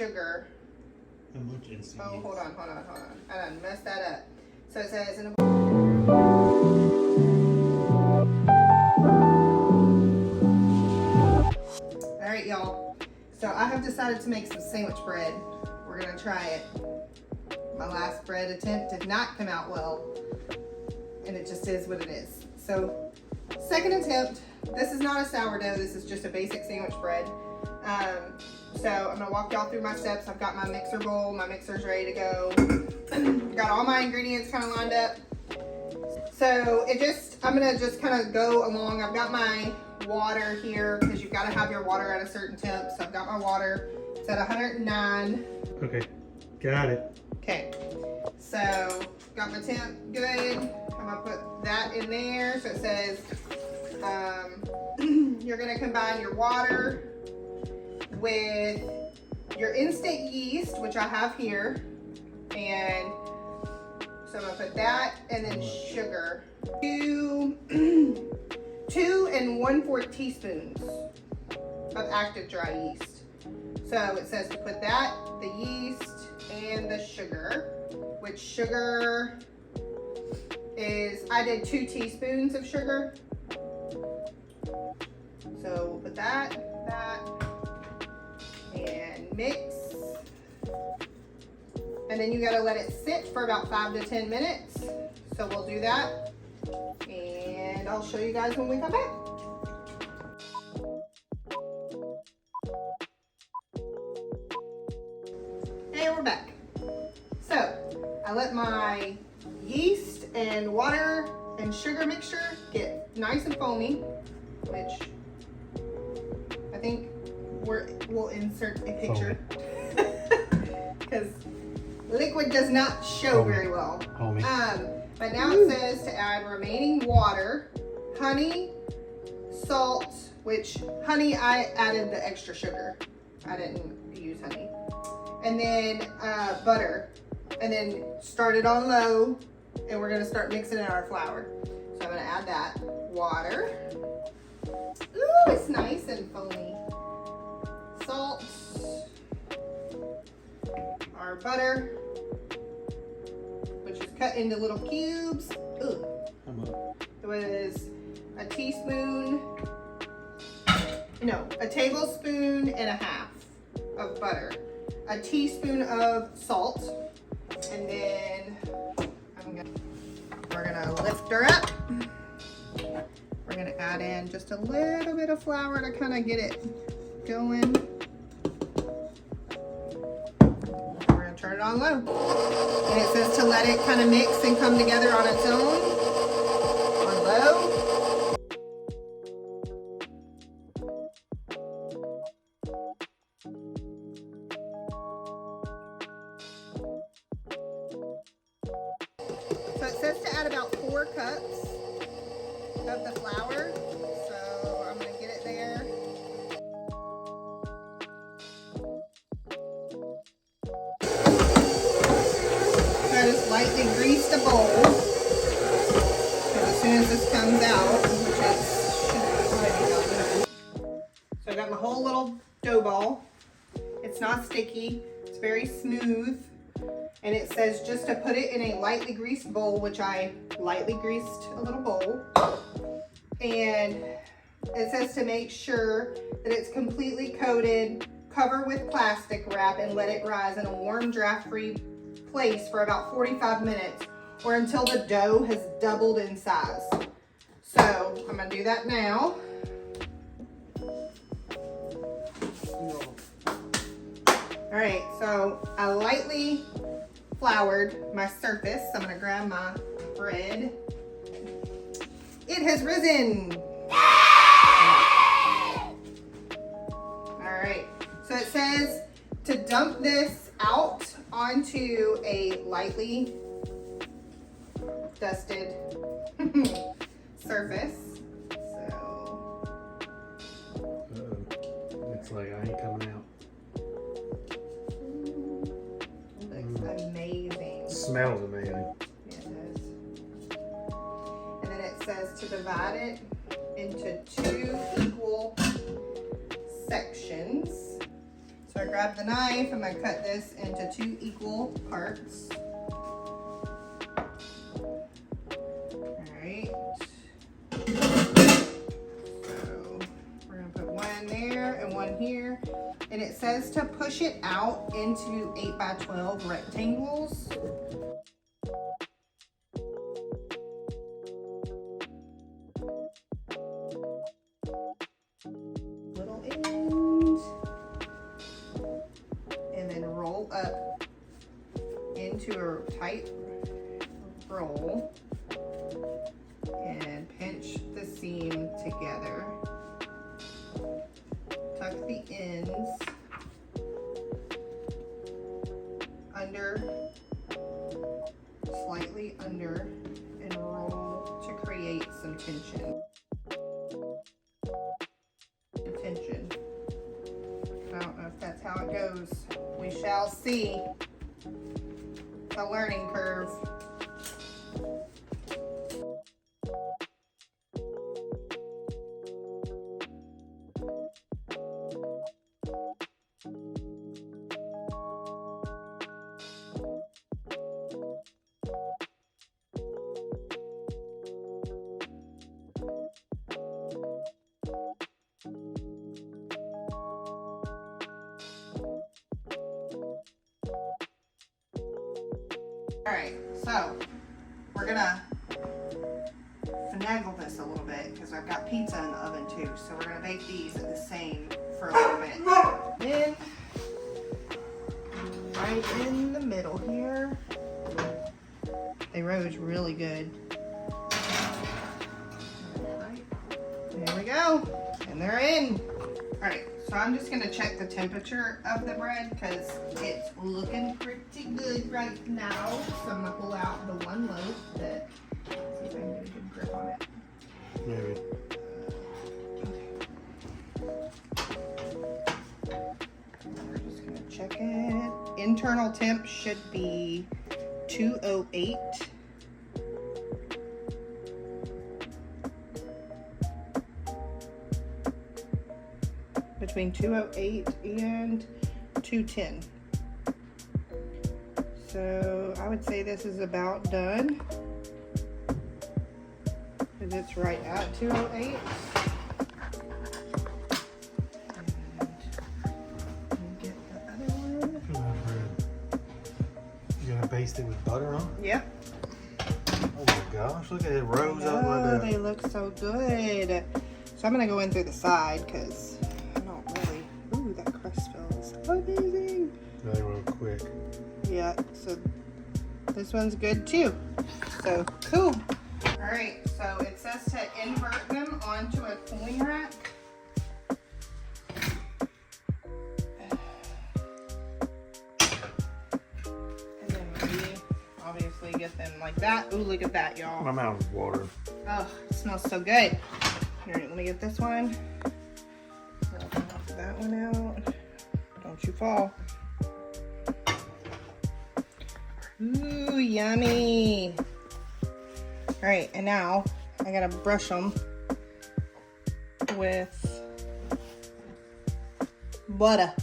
sugar. How much instant Oh, yeast? hold on. I done messed that up. So it says in a... All right, y'all. So I have decided to make some sandwich bread. We're gonna try it. My last bread attempt did not come out well, and it just is what it is. So second attempt. This is not a sourdough. This is just a basic sandwich bread. So I'm gonna walk y'all through my steps. I've got my mixer bowl. My mixer's ready to go. Got all my ingredients kind of lined up. So I'm gonna just kind of go along. I've got my water here because you've got to have your water at a certain temp. So I've got my water. It's at 109. Okay, got it. Okay, so got my temp good. I'm gonna put that in there. So it says you're gonna combine your water with your instant yeast, which I have here, and so I'm gonna put that, and then sugar. 2 1/4 teaspoons of active dry yeast. So it says to put that, the yeast, and the sugar, which sugar is, I did 2 teaspoons of sugar. So we'll put that, and mix. And then you gotta let it sit for about 5 to 10 minutes. So we'll do that, and I'll show you guys when we come back. And we're back. So I let my yeast and water and sugar mixture get nice and foamy, which I think we'll insert a picture because liquid does not show very well. But now it says to add remaining water, honey, salt, which honey, I added the extra sugar. I didn't use honey. And then butter. And then start it on low, and we're gonna start mixing in our flour. So I'm gonna add that water. Ooh, it's nice and foamy. Salt, our butter, which is cut into little cubes. Ooh. It was a tablespoon and a half of butter, a teaspoon of salt, and then we're gonna lift her up. We're gonna add in just a little bit of flour to kind of get it going. We're gonna turn it on low. And it says to let it kind of mix and come together on its own on low. So it says to add about 4 cups of the flour. So I'm gonna get it there. So I just lightly greased a bowl. So as soon as this comes out, which should be ready about that. So I got my whole little dough ball. It's not sticky. It's very smooth. And it says just to put it in a lightly greased bowl, which I lightly greased a little bowl. And it says to make sure that it's completely coated, cover with plastic wrap, and let it rise in a warm, draft-free place for about 45 minutes or until the dough has doubled in size. So I'm gonna do that now. All right, so I lightly floured my surface. I'm gonna grab my bread. It has risen. All right, so it says to dump this out onto a lightly dusted surface. So. Looks like I ain't coming out. Looks amazing. Smells amazing. Yeah, it does. And then it says to divide it into 2 equal sections. So So I grabbed the knife. I'm gonna cut this into 2 equal parts. Alright. So we're gonna put one there and one here. And it says to push it out into 8 by 12 rectangles. Little end. And then roll up into a tight roll. And pinch the seam together. Tuck the ends under, slightly under, and roll to create some tension. I don't know if that's how it goes. We shall see. It's a learning curve. Alright, so we're gonna finagle this a little bit because I've got pizza in the oven too. So we're gonna bake these at the same for a little bit. Then, right in the middle here, they rose really good. Alright, there we go. And they're in. Alright, so I'm just gonna check the temperature of the bread because it's looking pretty good right now. So I'm gonna pull out the one loaf that, see if I can get a good grip on it. Maybe. We're just gonna check it. Internal temp should be 208. Between 208 and 210. So I would say this is about done. Because it's right at 208. And get the other one. Look at that bread. You gonna baste it with butter on? Yep. Oh my gosh, look at it rose up like Oh, that. they look so good. So I'm gonna go in through the side because I don't really. Ooh, that crust feels amazing. Really real quick. Yeah, so this one's good too. So cool. All right, so it says to invert them onto a cooling rack. And then we obviously get them like that. Ooh, look at that, y'all. I'm out of water. Oh, it smells so good. All right, let me get this one. Knock that one out. Don't you fall. Ooh, yummy. All right, and now I gotta brush them with butter.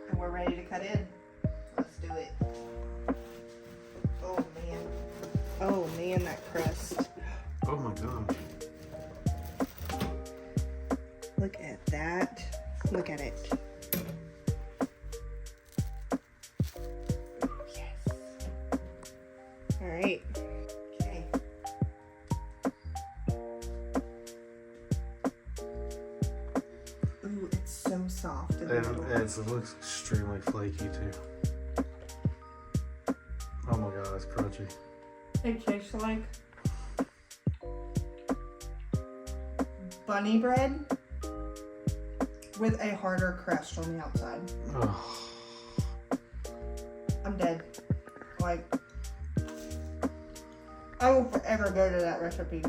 And we're ready to cut in. Let's do it. Oh man. Oh man, that crust. Oh my gosh. Look at that. Look at it. Yes. All right. Okay. Ooh, it's so soft. In the middle. It looks extremely flaky too. Oh my god, it's crunchy. It tastes like bunny bread with a harder crust on the outside. Oh. I'm dead. Like, I will forever go to that recipe.